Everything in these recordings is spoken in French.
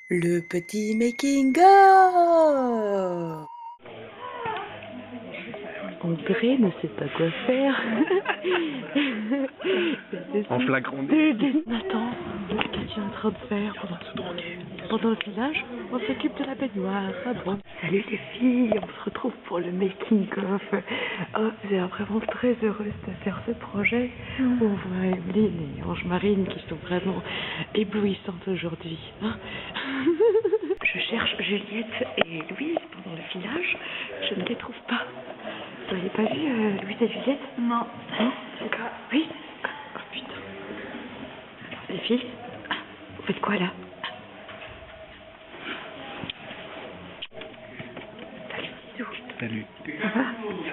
Le petit making of. André ne sait pas quoi faire. En flagrant délit. Nathan, qu'es-tu en train de faire pendant le village? On s'occupe de la baignoire. Ah bon. Salut les filles, on se retrouve pour le making of. Oh, j'ai vraiment très heureuse de faire ce projet où on voit Evelyne et Ange-Marine qui sont vraiment éblouissantes aujourd'hui. Hein. Je cherche Juliette et Louise pendant le village. Je ne les trouve pas. Vous n'avez pas vu Louise et Juliette? Non. Non? D'accord. Oui. Oh putain. Les filles, vous faites quoi là? Salut Zizou. Salut. Ça va?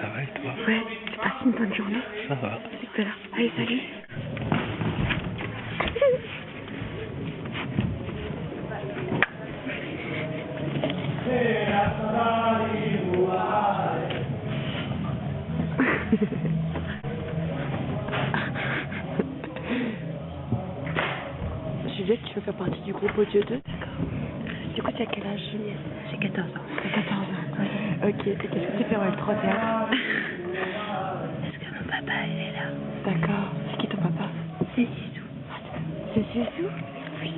Ça va et toi? Ouais, tu passes une bonne journée? Ça va. Super. Allez, salut. Juliette, tu veux faire partie du groupe Audio 2? D'accord. Du coup, tu as quel âge, Juliette? J'ai 14 ans. T'as 14 ans, ouais. Ok, et qu'est-ce que tu fais en électro théâtre? Parce que mon papa, il est là. D'accord. C'est qui ton papa? C'est Zizou. C'est Zizou? Oui.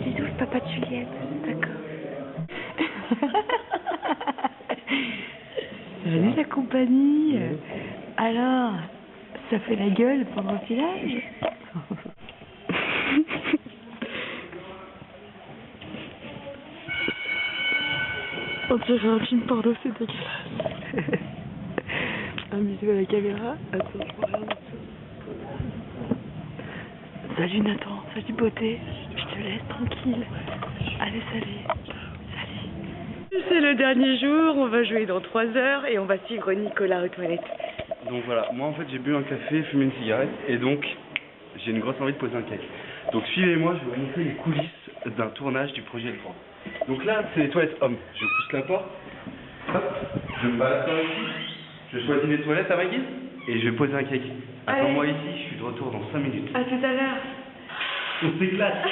C'est Zizou, le papa de Juliette. D'accord. Salut la compagnie. Alors, ça fait la gueule pendant le village? On dirait un film porno, c'est dégueulasse. Un bisou à la caméra. Attends, je regarde ça. Salut Nathan, salut beauté. Je te laisse tranquille. Allez, salut. Salut. C'est le dernier jour, on va jouer dans 3 heures et on va suivre Nicolas aux toilettes. Donc voilà, moi en fait j'ai bu un café, fumé une cigarette et donc j'ai une grosse envie de poser un cake. Donc suivez-moi, je vais vous montrer les coulisses d'un tournage du projet L3. Donc là c'est les toilettes hommes. Je pousse la porte, hop, je me balade par ici, je choisis les toilettes à ma guise et je vais poser un cake. Attends-moi ici, je suis de retour dans 5 minutes. À tout à l'heure. On s'éclate.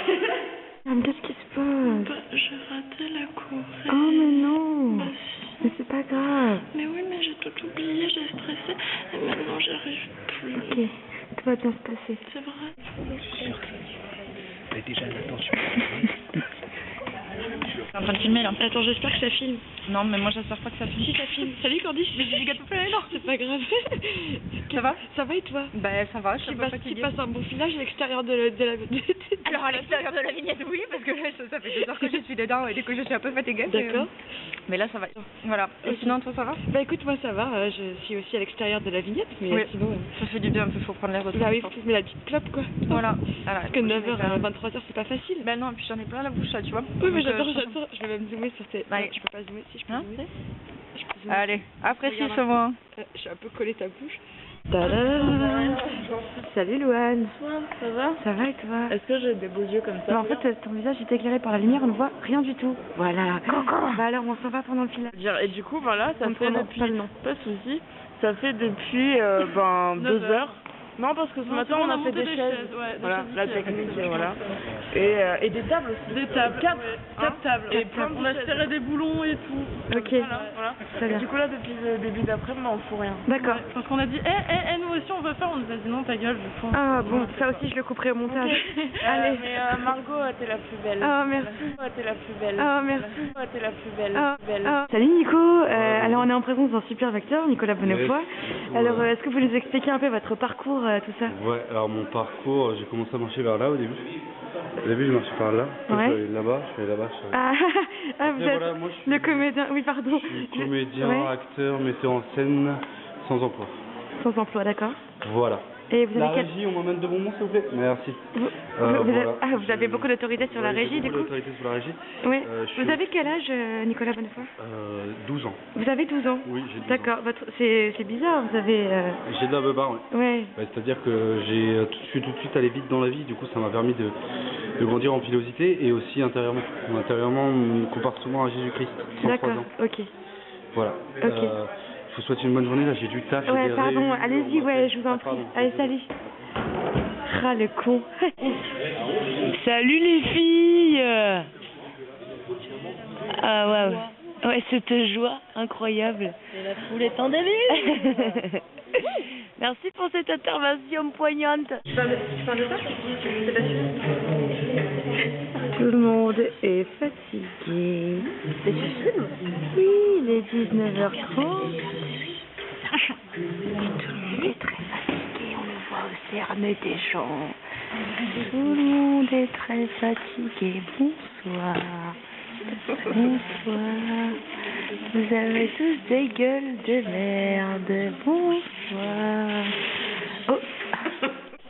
Mais qu'est-ce qui se passe? J'ai raté la course. Oh mais non. Bah si. Mais c'est pas grave. Mais oui, mais j'ai tout oublié, j'ai stressé. Et maintenant, j'y arrive plus. Ok, tout va bien se passer. C'est vrai. Mais déjà l'attention. Je suis en train de filmer là. Attends, j'espère que ça filme. Non, mais moi j'espère pas que ça filme. Si ça filme. Salut Candice. Mais j'ai des gâteaux plein non. C'est pas grave. Ça va? Ça va et toi? Bah ça va, je suis pas Tu fatiguée. passes un bon filage à l'extérieur de la... Alors à l'extérieur de la vignette, oui, parce que là, ça fait 2 heures que je suis dedans et du coup je suis un peu fatiguée. D'accord. Mais là ça va. Voilà. Et sinon toi ça va? Bah écoute, moi ça va, je suis aussi à l'extérieur de la vignette, mais Oui. sinon... Ça fait du bien un peu, faut prendre l'air de temps. Bah oui, faut mais la petite clope quoi. Voilà. Parce que 9h à 23h c'est pas facile. Ben non, et puis j'en ai plein la bouche là, tu vois. Oui mais Donc, j'adore, je- j'adore. Je vais même zoomer sur tes... Allez. Non, tu peux pas zoomer, si je peux Hein? zoomer. Je peux zoomer. Allez, apprécie Regarde, ce moi. Je suis un peu collée ta bouche. Tadam. Salut Louane. Ça va? Ça va et toi? Est-ce que j'ai des beaux yeux comme Bah, en fait, ton visage est éclairé par la lumière, on ne voit rien du tout. Voilà. Bah alors, on s'en va pendant le filage. Et du coup, voilà, ça On ne fait prononce depuis... pas le nom. Pas de souci. Ça fait depuis 2 heures. Non, parce que ce matin, on a fait des chaises. Voilà, la technique, voilà. Et des tables aussi. Des tables, 4 tables. Et plein de On a chaises. serré des boulons et tout. Ok. Voilà. Très bien. Et du coup, là, depuis le début d'après-midi, on fout rien. D'accord. Parce qu'on a dit, nous aussi on veut faire, on nous a dit non, ta gueule, du coup. Ah bon, ça aussi je le couperai au montage. Allez. Mais Margot, t'es la plus belle. Ah merci. T'es la plus belle. Ah merci. T'es la plus belle. Ah, belle. ah. Salut Nico, alors on est en présence d'un super acteur, Nicolas Bonnefoy. Alors est-ce que vous nous expliquez un peu votre parcours, tout ça? Ouais, alors mon parcours, j'ai commencé à marcher vers là au début. Au début je marchais par là, puis Ouais. je suis allé là-bas, Ah, ah vous Après, êtes voilà, moi, je suis- le comédien, oui pardon. Je suis comédien, Ouais. acteur, metteur en scène, sans emploi. Sans emploi, d'accord. Voilà. Et vous La avez quel... régie, on m'emmène de bon mot, s'il vous plaît. Merci. vous, Voilà. vous avez beaucoup d'autorité sur la Ouais, j'ai régie du beaucoup coup? d'autorité sur la régie. Oui. Je suis- Vous avez quel âge Nicolas Bonnefoy? 12 ans. Vous avez 12 ans? Oui, j'ai 12 ans. D'accord, c'est bizarre, vous avez... J'ai de la beubare, ouais. Ouais. C'est-à-dire que je suis tout de suite allé vite dans la vie, du coup ça m'a permis de grandir en pilosité et aussi intérieurement. Intérieurement, on me compare souvent à Jésus-Christ, 33 D'accord, ans. ok. Voilà. Ok. Je vous souhaite une bonne journée, là j'ai du taf. j'ai Ouais, des pardon, réunions, allez-y, on ouais, m'appelle. je vous en Ah, prie. pardon. Allez, salut. Ah, le con. Salut les filles. Ouais, cette joie incroyable. Et la foule est en délire. Merci pour cette intervention poignante. Tu parles de ça? C'est pas sûr. Tout le monde est fatigué. Mais tu filmes? Oui, il est 19h30. Et tout le monde est très fatigué. On le voit au cerne des gens. Tout le monde est très fatigué. Bonsoir. Bonsoir. Vous avez tous des gueules de merde. Bonsoir. Oh.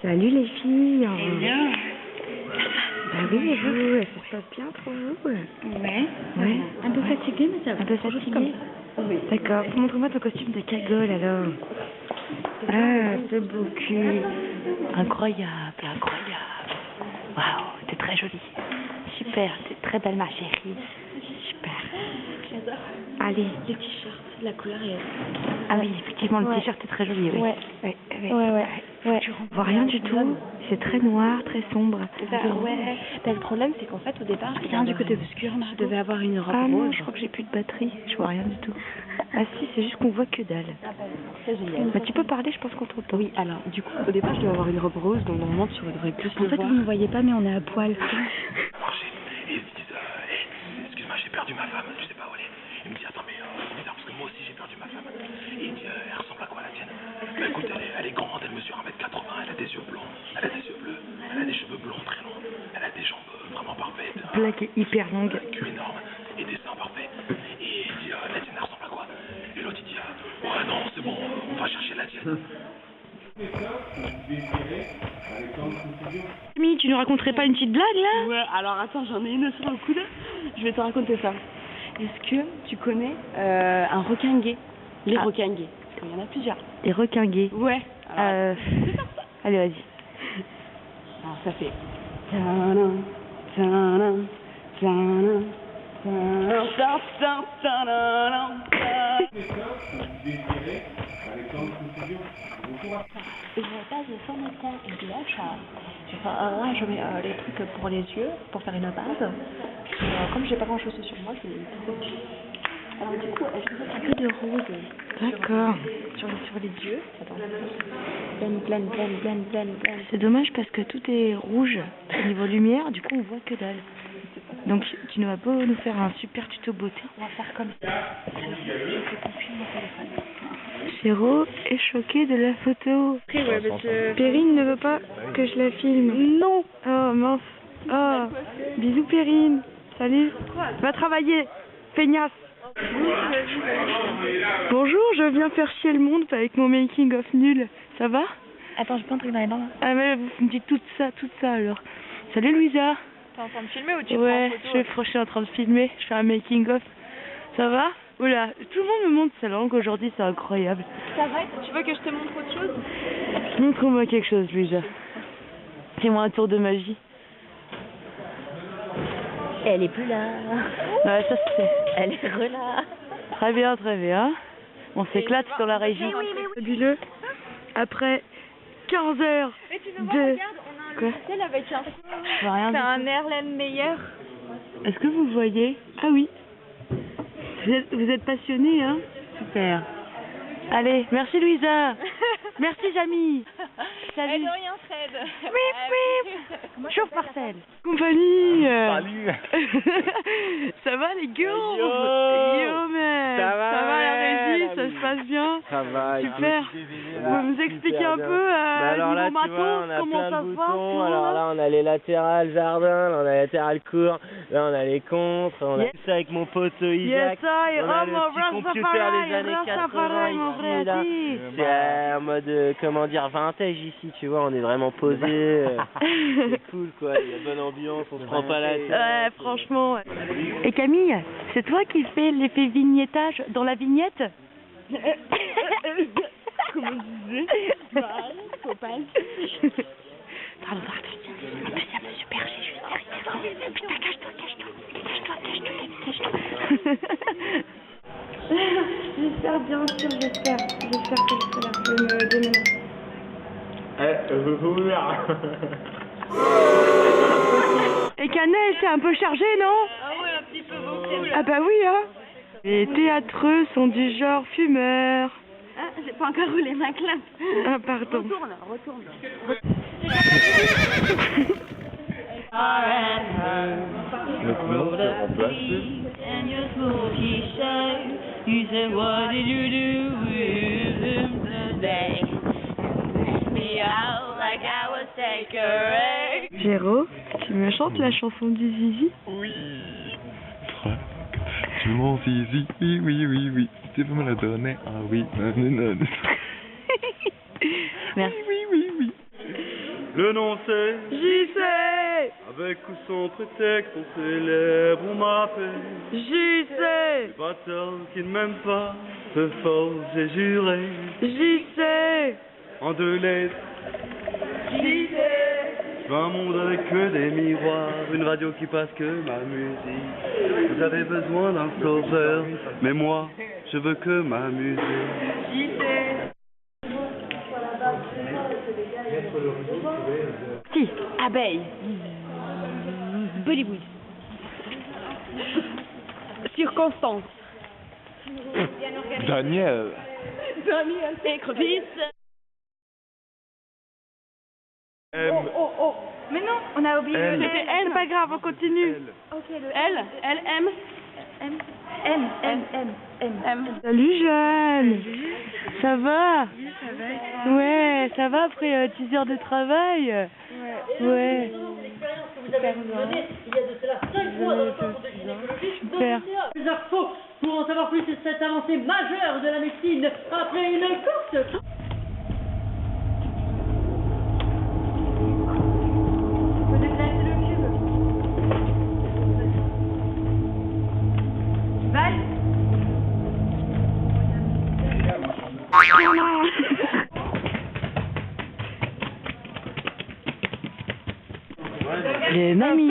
Salut les filles. Bien. Bah oui, et vous, ça se passe bien pour vous? Ouais. Ouais. Un peu fatigué, mais ça va. Un peu fatigué? Oui. D'accord. Montre-moi ton costume de cagole alors. Ah, ce beau cul. Incroyable, incroyable. Waouh, t'es très jolie. Super, t'es très belle ma chérie. Super. J'adore. Allez. Les t-shirts, la couleur est... Ah oui, effectivement, le Ouais. t-shirt est très joli, oui. Ouais. Ouais. On voit rien du tout. C'est très noir, très sombre. Ouais. Ben, le problème, c'est qu'en fait, au départ, je viens du côté obscur, mais je devais avoir une robe Ah non, rose. je crois que j'ai plus de batterie. Je vois rien du tout. Ah si, c'est juste qu'on voit que dalle. C'est génial. Bah, tu peux parler, je pense qu'on t'entend. Oui, alors, du coup, au départ, je devais avoir une robe rose, donc normalement, tu devrais plus En le fait, voir. vous ne voyez pas, mais on est à poil. marché et ils me disent excuse-moi, j'ai perdu ma femme, je sais pas où elle est. Il me dit attends mais c'est bizarre parce que moi aussi j'ai perdu ma femme. Et il me dit elle ressemble à quoi la tienne? Bah écoute, elle est grande, elle mesure 1m80, elle a des yeux blancs, elle a des yeux bleus, elle a des cheveux blonds très longs, elle a des jambes vraiment parfaites, Plaque hyper longue. un cul énorme et des seins parfaits. Et il dit la tienne elle ressemble à quoi? Et l'autre il dit ouais non c'est bon, on va chercher la tienne. Camille, tu nous raconterais pas une petite blague là? Ouais, alors attends, j'en ai une sur le coude. Je vais te raconter ça. Est-ce que tu connais un requin gay? Les requins gays. Parce qu'il y en a plusieurs. Des requins gays. Ouais. Alors, Allez, vas-y. alors ça fait... Tadam, tadam, tadam, tadam, tadam, tadam, tadam. Et je base de Formatel et blush. Là, je mets les trucs pour les yeux, pour faire une base. Comme j'ai pas grand chose sur moi, je vais alors du coup, je vais faire un peu de rose. D'accord. Sur les yeux. Attends. Blend. C'est dommage parce que tout est rouge au niveau lumière, du coup on voit que dalle. Donc tu ne vas pas nous faire un super tuto beauté. On va faire comme ça. Alors, je vais confiner mon téléphone. Chéro est choqué de la photo. Ouais, parce que... Perrine ne veut pas que je la filme. Non. Oh mince. Oh. Bisous Perrine. Salut. Va travailler. Feignasse. Bonjour, je viens faire chier le monde avec mon making of nul. Ça va? Attends, j'ai pas un truc dans les dents. Ah mais vous me dites tout ça alors. Salut Louisa. T'es en train de filmer ou tu Ouais, je suis en train de filmer, je fais un making of. Ça va? Oula, tout le monde me montre sa langue aujourd'hui, c'est incroyable. Ça va? Tu veux que je te montre autre chose? Montre-moi quelque chose, Louisa. Fais-moi un tour de magie. Elle est plus là. Ouais, ça c'est. Elle est là. Très bien, très bien. On s'éclate sur la régie. Fabuleux. Après 15 heures de... Quoi? Elle avec un... Je vois rien du tout. un Erlen meilleur. Est-ce que vous voyez? Ah oui. Vous êtes passionnés, hein? Super. Allez, merci Louisa. Merci Jamie. Salut. Elle de rien, Fred. Wip. Chauffe Marcel. Compagnie. Salut. Ça va les gars? Yo, man. ça va, la régie, ouais, ça se passe bien? Ça va. Super. Vous pouvez nous expliquer un peu alors là, niveau tu vois, matos, on a comment plein ça de se passe? boutons. Alors là, on a les latérales jardin, là, on a les latérales court, là, on a les contres, on a tout ça avec mon pote Isaac. Yes, I. On a Oh, le mon petit computer des années 80 mon ici, là. frère. C'est en mode, comment dire, vintage ici, tu vois, on est vraiment posé. C'est cool, quoi, il y a bonne ambiance, on se prend pas la tête. Ouais, franchement. Et Camille, c'est toi qui fais l'effet vignettage dans la vignette? Comment je disais? Faut pas le dire. Pardon. En plus, il y a Monsieur Berger juste derrière. Putain, cache-toi. J'espère, bien sûr, j'espère que je serai là. Je me déménage. Et Cannelle, c'est un peu chargé, non? Ah ouais, un petit peu beaucoup. Ah bah oui, hein. Les théâtreux sont du genre fumeur. Ah, j'ai pas encore roulé ma clope. Ah, pardon. Retourne. Le couleur se remplace. Géraud, tu me chantes la chanson du Zizi? Oui. Tu mon zizi, oui, oui, oui, oui. Tu peux me la donner? Ah oui, non. Merci. Oui, oui, oui. Le nom c'est JC. avec ou sans prétexte, on célèbre, on m'appelle. JC. Les bâtards qui ne m'aiment pas, de force j'ai juré. JC. En 2 lettres. Je veux un monde avec que des miroirs, une radio qui passe que ma musique. Vous avez besoin d'un sauveur, mais moi, je veux que m'amuser. Qui? Abeille. Bollywood. Circonstance. Daniel. Écrevisse. Oh. Mais non, on a oublié le C'était N, pas grave, on continue. Ok, le L, M. M. Salut Jeanne. Ça va? Ouais, ça va après 10 heures de travail? Ouais. Super. Les infos pour en savoir plus sur cette avancée majeure de la médecine après une course. Les mamies.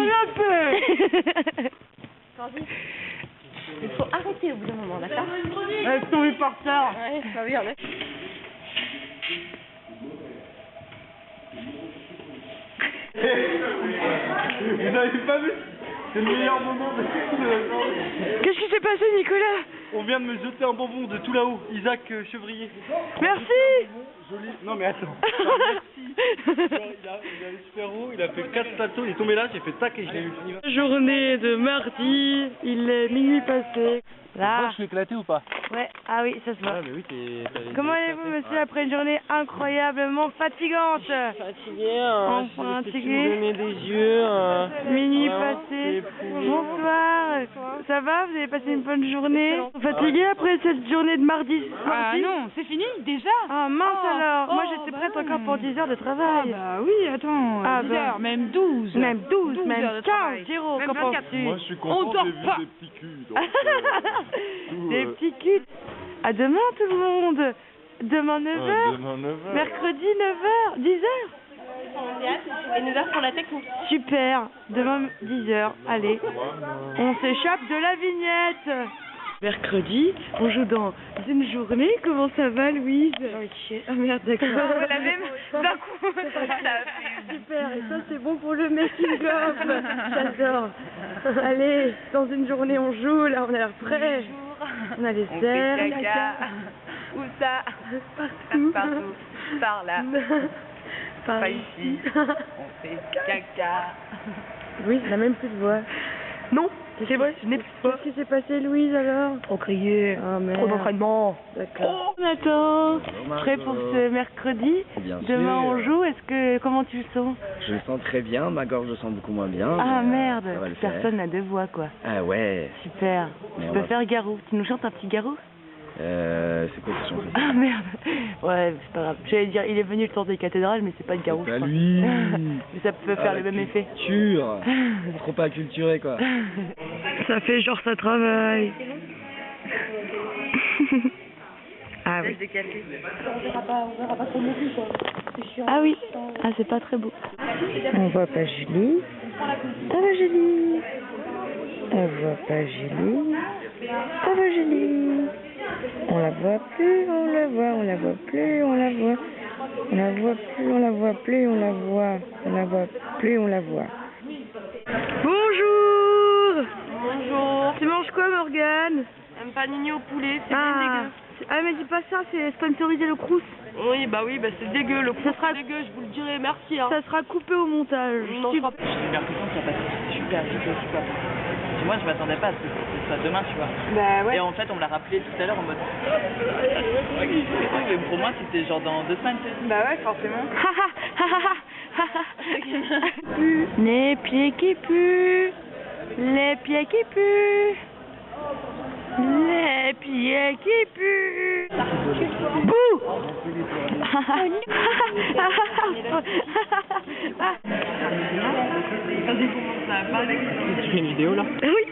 Il faut arrêter au bout d'un moment, d'accord? Elles sont par terre. Ouais, bah oui, on est. Vous n'avez pas vu? C'est le meilleur moment de la journée. Qu'est-ce qui s'est passé, Nicolas? On vient de me jeter un bonbon de tout là-haut, Isaac Chevrier. Merci. Joli. Non mais attends. Merci. Il allait super haut, il a fait 4 saltos, il est tombé là, j'ai fait tac et je l'ai eu. Journée de mardi, il est minuit passé. Là. Je suis éclaté ou pas? Ouais, ah oui, ça se voit. Ah mais oui, Comment allez-vous, monsieur, après une journée incroyablement fatigante? fatigué, Enfin fatigué. donner des yeux. Minuit vraiment, passé. c'est épuisé. Bonsoir. Ça va? Vous avez passé une bonne journée? Fatigué après cette journée de mardi? Ah non, c'est fini déjà. Ah mince alors. Moi oh, j'étais bah prête non. encore pour 10 heures de travail. Ah bah oui, attends, Ah 10 bah. heures, même 12. Même 12, 12 même heures de 15, travail. Géraud, Même qu'en 24. penses-tu? Moi, je suis On content, dort j'ai vu pas. des petits culs. Donc, Des petits culs. À demain tout le monde. Demain 9h. demain 9h. Mercredi 9h. 10h. Et 9h pour la technique. Super. Demain 10h. Allez. On s'échappe de la vignette. Mercredi, on joue dans une journée. Comment ça va, Louise? Ah merde, d'accord. La même d'un coup. Super, et ça c'est bon pour le making of. J'adore. Allez, dans une journée on joue, là on a l'air prêt. On a les airs, la caca. Où ça? Partout. Par là. Pas ici. On fait caca. Louise n'a même plus de voix. Non, c'est vrai, je n'ai plus de voix. Qu'est-ce qui s'est passé, Louise, alors? Trop crié. Ah merde. Trop d'entraînement. D'accord. Nathan, prêt pour ce mercredi? Bien Demain sûr. on joue, comment tu le sens? Je le sens très bien, ma gorge le sent beaucoup moins bien. Ah mais, merde, ça va le faire. personne n'a de voix quoi. Ah ouais. Super. Mais Tu on peux va- faire Garou. Tu nous chantes un petit Garou? C'est quoi cette chanson? Ah merde. Ouais, c'est pas grave. J'allais dire, il est venu le temps des cathédrales, mais c'est pas le Garou. C'est je pas crois. lui. Mais ça peut faire Ah, le même effet. Culture. Trop pas culturé quoi. Ça fait genre ça travaille. Ah oui. Ah oui. Ah c'est pas très beau. On voit pas Julie. Ça va Julie. On voit pas Julie. Ça va Julie. On la voit plus, on la voit, on la voit plus, on la voit. On la voit plus, on la voit plus, on la voit. On la voit plus, on la voit. Bonjour. Bonjour. Tu manges quoi, Morgane? Un panini au poulet, c'est bien dégueu. Ah mais dis pas ça, c'est sponsorisé le Crous. Oui, bah c'est dégueu, le Crous c'est dégueu, je vous le dirai, merci. Hein. Ça sera coupé au montage. Non, J'ai l'impression que ça passe super vite aussi, quoi. Moi, je m'attendais pas à ce que ce soit demain, tu vois. Bah ouais. Et en fait, on me l'a rappelé tout à l'heure en mode... mais pour moi, c'était genre dans 2 semaines, tu sais. Bah ouais, forcément. Les pieds qui puent, les pieds qui puent, les pieds qui puent. Bouh. Tu fais une vidéo là? Oui.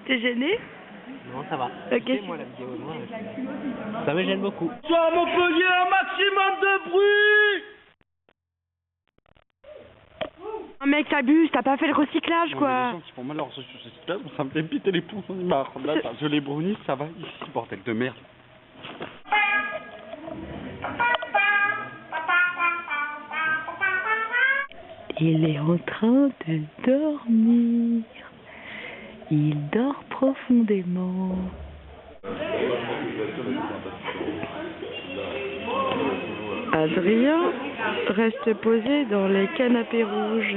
T'es gêné? Non, ça va. Ok. Tu sais, moi, la vidéo, moi, ça me gêne beaucoup. Sois Montpellier, un maximum de bruit! Oh mec, t'abuses, t'as pas fait le recyclage quoi. Les gens qui font mal leur recyclage, ça me fait piter les plombs, j'en ai marre. Là, je les brownies, ça va ici, bordel de merde. Il est en train de dormir. Il dort profondément. Adrien reste posé dans les canapés rouges.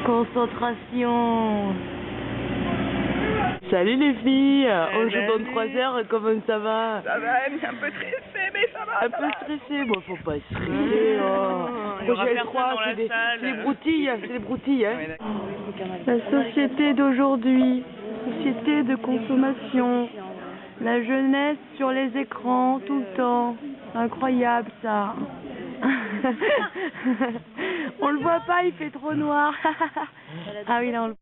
Concentration. Salut les filles, on joue dans 3 heures, comment ça va? Ça va, elle est un peu stressée, mais ça va. Un peu stressée, moi faut pas stresser. Projet 3, c'est les broutilles, hein. La société d'aujourd'hui, société de consommation, la jeunesse sur les écrans tout le temps, incroyable ça. On le voit pas, il fait trop noir. Ah oui là on le